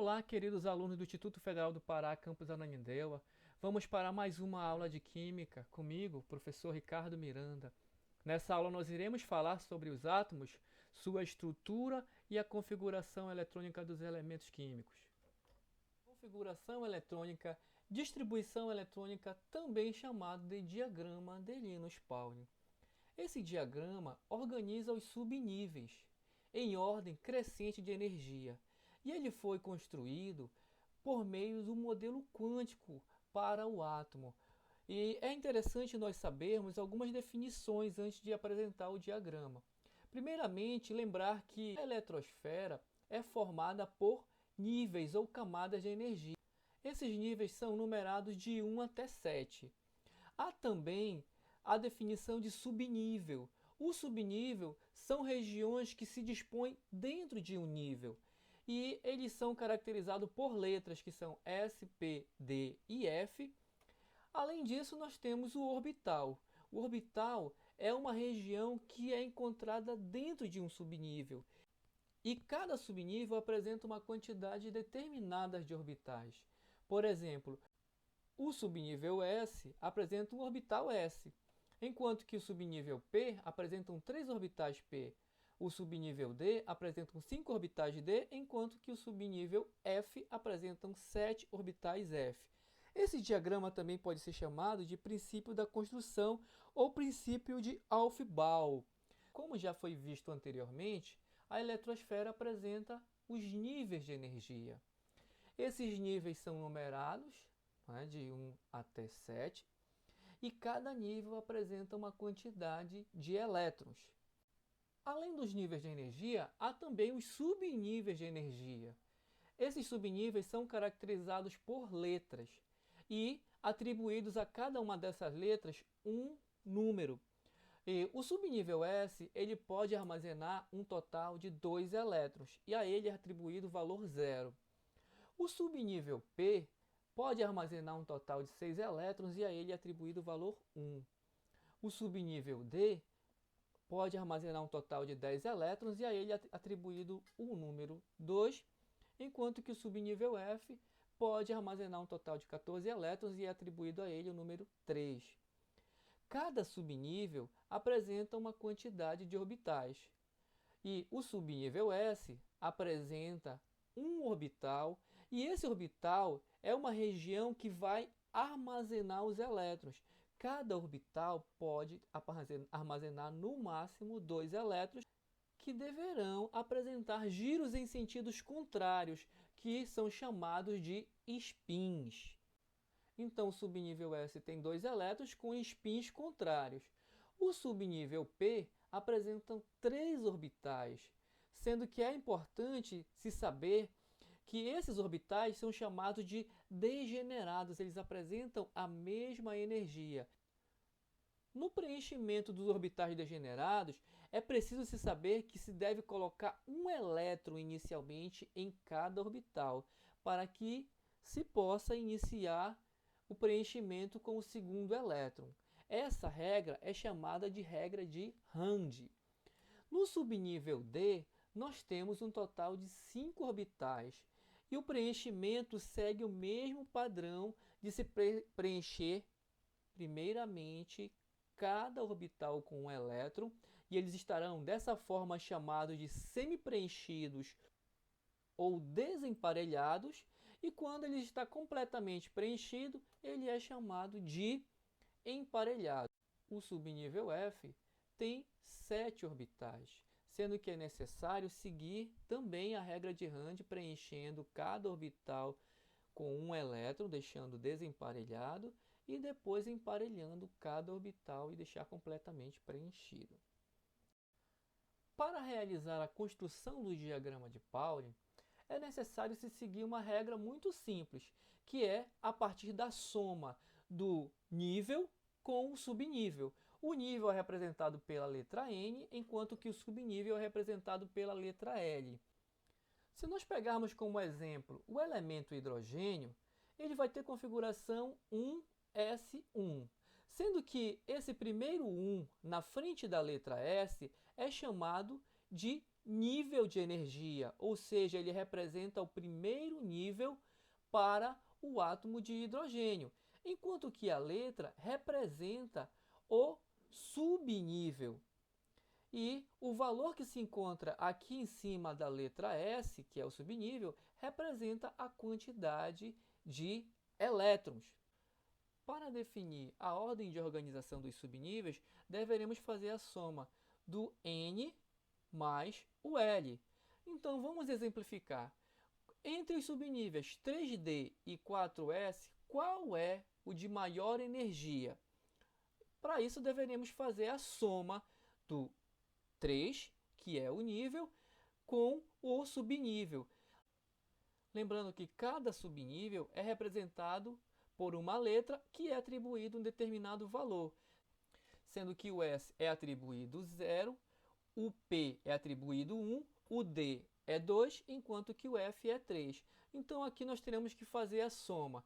Olá, queridos alunos do Instituto Federal do Pará, campus Ananindeua. Vamos para mais uma aula de Química comigo, professor Ricardo Miranda. Nessa aula nós iremos falar sobre os átomos, sua estrutura e a configuração eletrônica dos elementos químicos. Configuração eletrônica, distribuição eletrônica, também chamado de diagrama de Linus-Pauling. Esse diagrama organiza os subníveis em ordem crescente de energia, e ele foi construído por meio do modelo quântico para o átomo. E é interessante nós sabermos algumas definições antes de apresentar o diagrama. Primeiramente, lembrar que a eletrosfera é formada por níveis ou camadas de energia. Esses níveis são numerados de 1 até 7. Há também a definição de subnível. O subnível são regiões que se dispõem dentro de um nível. E eles são caracterizados por letras que são S, P, D e F. Além disso, nós temos o orbital. O orbital é uma região que é encontrada dentro de um subnível. E cada subnível apresenta uma quantidade determinada de orbitais. Por exemplo, o subnível S apresenta um orbital S, enquanto que o subnível P apresenta 3 orbitais P. O subnível D apresenta 5 orbitais D, enquanto que o subnível F apresenta 7 orbitais F. Esse diagrama também pode ser chamado de princípio da construção ou princípio de Aufbau. Como já foi visto anteriormente, a eletrosfera apresenta os níveis de energia. Esses níveis são numerados, de 1 até 7, e cada nível apresenta uma quantidade de elétrons. Além dos níveis de energia, há também os subníveis de energia. Esses subníveis são caracterizados por letras e atribuídos a cada uma dessas letras um número. E o subnível S ele pode armazenar um total de 2 elétrons e a ele é atribuído o valor 0. O subnível P pode armazenar um total de 6 elétrons e a ele é atribuído o valor 1. O subnível D pode armazenar um total de 10 elétrons e a ele é atribuído o número 2, enquanto que o subnível F pode armazenar um total de 14 elétrons e é atribuído a ele o número 3. Cada subnível apresenta uma quantidade de orbitais. E o subnível S apresenta um orbital, e esse orbital é uma região que vai armazenar os elétrons. Cada orbital pode armazenar no máximo 2 elétrons, que deverão apresentar giros em sentidos contrários, que são chamados de spins. Então, o subnível S tem 2 elétrons com spins contrários. O subnível P apresenta 3 orbitais, sendo que é importante se saber que esses orbitais são chamados de degenerados, eles apresentam a mesma energia. No preenchimento dos orbitais degenerados, é preciso se saber que se deve colocar um elétron inicialmente em cada orbital, para que se possa iniciar o preenchimento com o segundo elétron. Essa regra é chamada de regra de Rand. No subnível D, nós temos um total de 5 orbitais, e o preenchimento segue o mesmo padrão de se preencher, primeiramente, cada orbital com um elétron, e eles estarão dessa forma chamados de semi-preenchidos ou desemparelhados, e quando ele está completamente preenchido, ele é chamado de emparelhado. O subnível F tem 7 orbitais, sendo que é necessário seguir também a regra de Rand, preenchendo cada orbital com um elétron, deixando desemparelhado, e depois emparelhando cada orbital e deixar completamente preenchido. Para realizar a construção do diagrama de Pauling, é necessário se seguir uma regra muito simples, que é a partir da soma do nível com o subnível. O nível é representado pela letra N, enquanto que o subnível é representado pela letra L. Se nós pegarmos como exemplo o elemento hidrogênio, ele vai ter configuração 1s1, sendo que esse primeiro 1 na frente da letra S é chamado de nível de energia, ou seja, ele representa o primeiro nível para o átomo de hidrogênio, enquanto que a letra representa o subnível. E o valor que se encontra aqui em cima da letra S, que é o subnível, representa a quantidade de elétrons. Para definir a ordem de organização dos subníveis, deveremos fazer a soma do N mais o L. Então vamos exemplificar. Entre os subníveis 3D e 4S, qual é o de maior energia? Para isso deveremos fazer a soma do 3, que é o nível, com o subnível. Lembrando que cada subnível é representado por uma letra que é atribuído um determinado valor, sendo que o S é atribuído 0, o P é atribuído 1, o D é 2, enquanto que o F é 3. Então aqui nós teremos que fazer a soma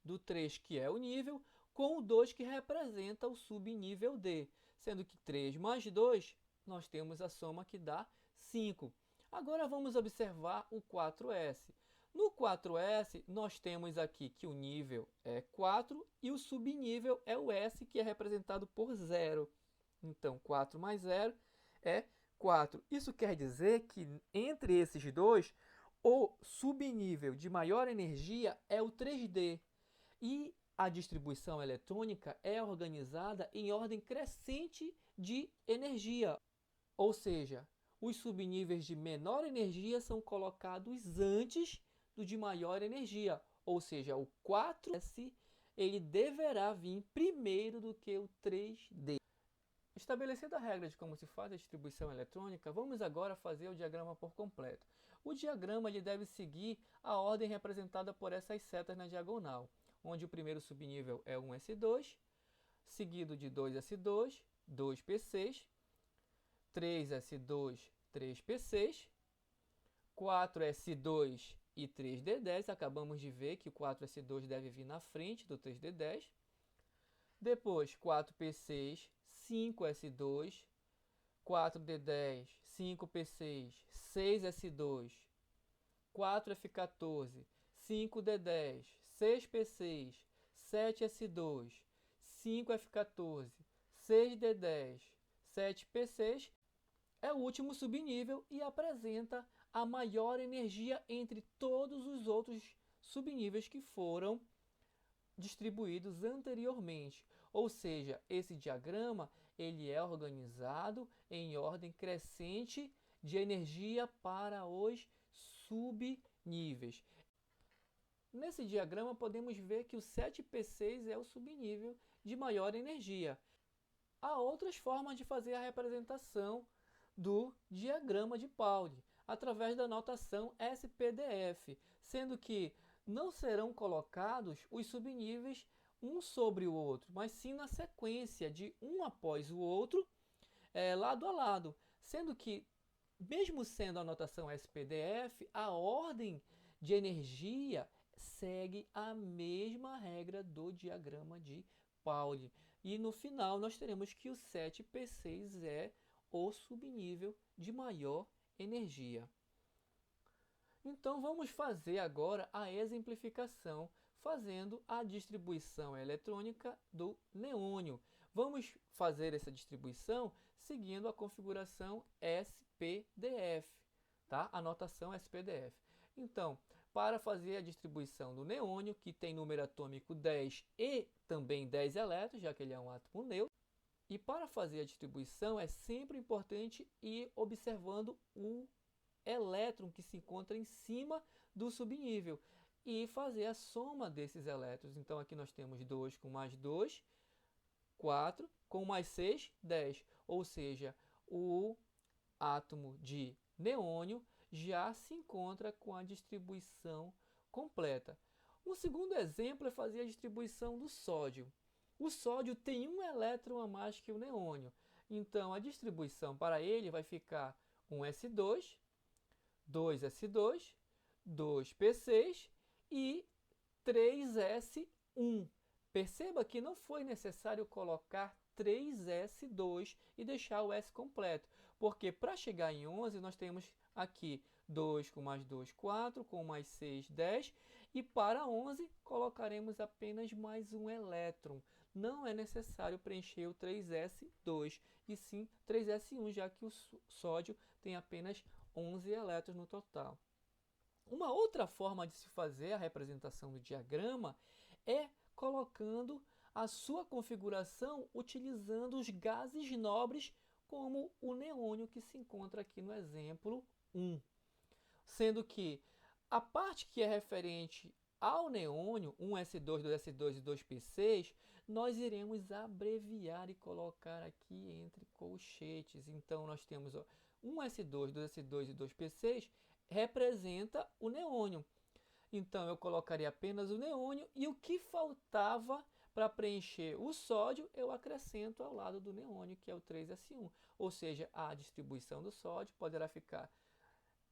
do 3, que é o nível, com o 2, que representa o subnível D, sendo que 3 mais 2, nós temos a soma que dá 5. Agora vamos observar o 4S. No 4S, nós temos aqui que o nível é 4 e o subnível é o S, que é representado por 0. Então, 4 mais 0 é 4. Isso quer dizer que entre esses dois, o subnível de maior energia é o 3D. E a distribuição eletrônica é organizada em ordem crescente de energia. Ou seja, os subníveis de menor energia são colocados antes do de maior energia. Ou seja, o 4S ele deverá vir primeiro do que o 3D. Estabelecida a regra de como se faz a distribuição eletrônica, vamos agora fazer o diagrama por completo. O diagrama ele deve seguir a ordem representada por essas setas na diagonal, onde o primeiro subnível é 1s2, seguido de 2s2, 2p6, 3s2, 3p6, 4s2 e 3d10. Acabamos de ver que o 4s2 deve vir na frente do 3d10. Depois 4p6, 5s2, 4d10, 5p6, 6s2, 4f14, 5d10, 6p6, 7s2, 5f14, 6d10, 7p6 é o último subnível e apresenta a maior energia entre todos os outros subníveis que foram distribuídos anteriormente. Ou seja, esse diagrama ele é organizado em ordem crescente de energia para os subníveis. Nesse diagrama podemos ver que o 7p6 é o subnível de maior energia. Há outras formas de fazer a representação do diagrama de Pauli, através da notação SPDF, sendo que não serão colocados os subníveis um sobre o outro, mas sim na sequência de um após o outro, lado a lado, sendo que, mesmo sendo a notação SPDF, a ordem de energia segue a mesma regra do diagrama de Pauli. E no final nós teremos que o 7p6 é o subnível de maior energia. Então vamos fazer agora a exemplificação fazendo a distribuição eletrônica do neônio. Vamos fazer essa distribuição seguindo a configuração SPDF, tá? A notação SPDF. Então, para fazer a distribuição do neônio, que tem número atômico 10 e também 10 elétrons, já que ele é um átomo neutro, e para fazer a distribuição é sempre importante ir observando o elétron que se encontra em cima do subnível e fazer a soma desses elétrons. Então aqui nós temos 2 com mais 2, 4, com mais 6, 10. Ou seja, o átomo de neônio já se encontra com a distribuição completa. Um segundo exemplo é fazer a distribuição do sódio. O sódio tem um elétron a mais que o neônio. Então a distribuição para ele vai ficar 1s2, 2s2, 2p6 e 3s1. Perceba que não foi necessário colocar 3s2 e deixar o S completo. Porque para chegar em 11, nós temos aqui 2 com mais 2, 4, com mais 6, 10. E para 11, colocaremos apenas mais um elétron. Não é necessário preencher o 3s2, e sim 3s1, já que o sódio tem apenas 11 elétrons no total. Uma outra forma de se fazer a representação do diagrama é colocando a sua configuração utilizando os gases nobres, como o neônio que se encontra aqui no exemplo 1. Sendo que a parte que é referente ao neônio, 1s2, 2s2 e 2p6, nós iremos abreviar e colocar aqui entre colchetes. Então, nós temos 1s2, 2s2 e 2p6 representa o neônio. Então, eu colocaria apenas o neônio e o que faltava para preencher o sódio, eu acrescento ao lado do neônio, que é o 3s1. Ou seja, a distribuição do sódio poderá ficar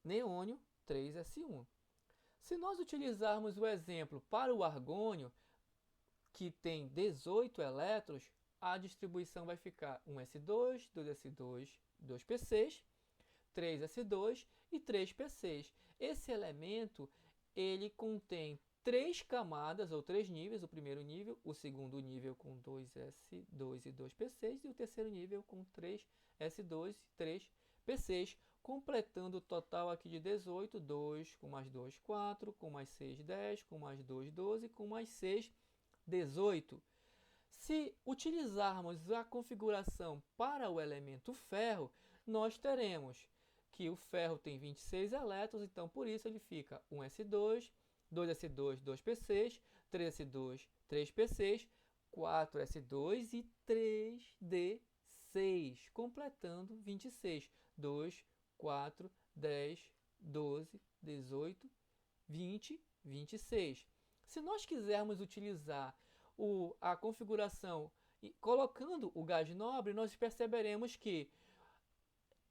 neônio 3s1. Se nós utilizarmos o exemplo para o argônio, que tem 18 elétrons, a distribuição vai ficar 1s2, 2s2, 2p6, 3s2 e 3p6. Esse elemento ele contém 3 camadas ou 3 níveis, o primeiro nível, o segundo nível com 2s2 e 2p6 e o terceiro nível com 3s2 e 3p6, completando o total aqui de 18, 2 com mais 2, 4, com mais 6, 10, com mais 2, 12, com mais 6, 18. Se utilizarmos a configuração para o elemento ferro, nós teremos que o ferro tem 26 elétrons, então por isso ele fica 1s2, 2s2, 2p6, 3s2, 3p6, 4s2 e 3d6, completando 26. 2, 4, 10, 12, 18, 20, 26. Se nós quisermos utilizar a configuração colocando o gás nobre, nós perceberemos que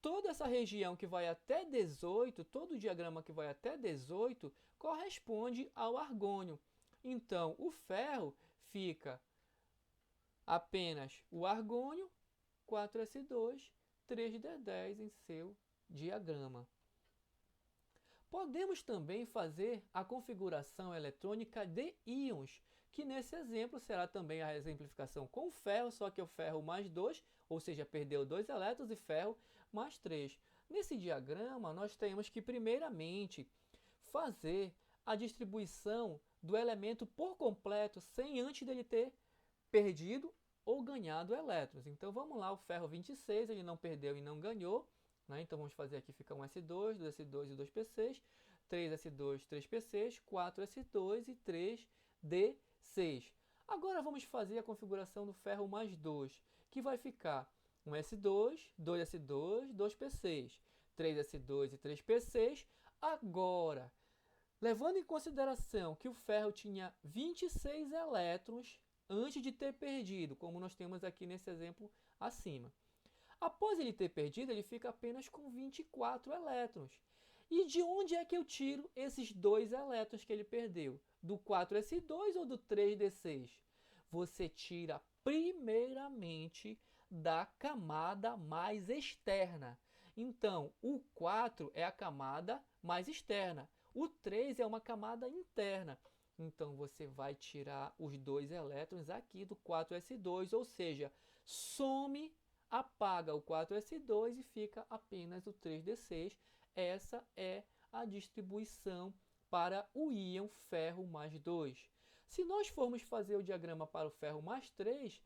toda essa região que vai até 18, todo o diagrama que vai até 18, corresponde ao argônio. Então, o ferro fica apenas o argônio, 4s2, 3d10 em seu diagrama. Podemos também fazer a configuração eletrônica de íons, que nesse exemplo será também a exemplificação com ferro, só que o ferro mais 2, ou seja, perdeu 2 elétrons, e ferro mais 3. Nesse diagrama, nós temos que, primeiramente, fazer a distribuição do elemento por completo, sem antes dele ter perdido ou ganhado elétrons. Então, vamos lá, o ferro 26, ele não perdeu e não ganhou. Então, vamos fazer aqui, fica 1s2, 2s2 e 2p6, 3s2, 3p6, 4s2 e 3d6. Agora, vamos fazer a configuração do ferro mais 2, que vai ficar 1s2, 2s2, 2p6, 3s2 e 3p6. Agora, levando em consideração que o ferro tinha 26 elétrons antes de ter perdido, como nós temos aqui nesse exemplo acima. Após ele ter perdido, ele fica apenas com 24 elétrons. E de onde é que eu tiro esses 2 elétrons que ele perdeu? Do 4s2 ou do 3d6? Você tira primeiramente da camada mais externa. Então, o 4 é a camada mais externa. O 3 é uma camada interna. Então, você vai tirar os 2 elétrons aqui do 4s2, ou seja, some, apaga o 4s2 e fica apenas o 3d6. Essa é a distribuição para o íon ferro mais 2. Se nós formos fazer o diagrama para o ferro mais 3,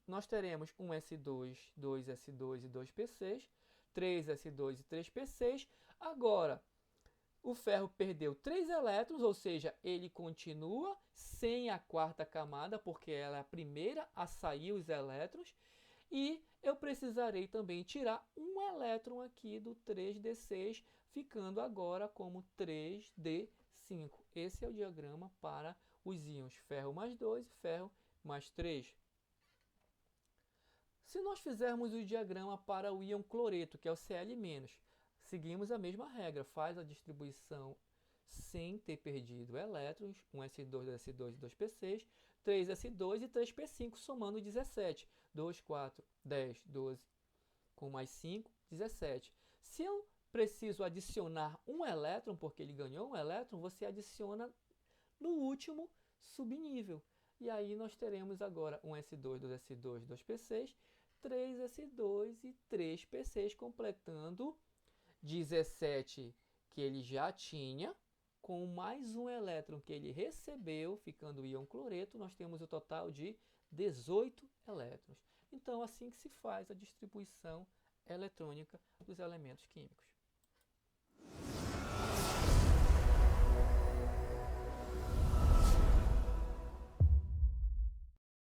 nós teremos 1s2, 2s2 e 2p6, 3s2 e 3p6. Agora, o ferro perdeu 3 elétrons, ou seja, ele continua sem a quarta camada, porque ela é a primeira a sair os elétrons. E eu precisarei também tirar um elétron aqui do 3d6, ficando agora como 3d5. Esse é o diagrama para os íons ferro mais 2 e ferro mais 3. Se nós fizermos o diagrama para o íon cloreto, que é o Cl-, seguimos a mesma regra, faz a distribuição sem ter perdido elétrons, 1s2, 2s2 e 2p6, 3s2 e 3p5, somando 17. 2, 4, 10, 12, com mais 5, 17. Se eu preciso adicionar um elétron, porque ele ganhou um elétron, você adiciona no último subnível. E aí nós teremos agora 1s2, 2s2, 2p6, 3s2 e 3p6, completando 17 que ele já tinha, com mais um elétron que ele recebeu, ficando o íon cloreto, nós temos o total de 18 elétrons. Então, assim que se faz a distribuição eletrônica dos elementos químicos.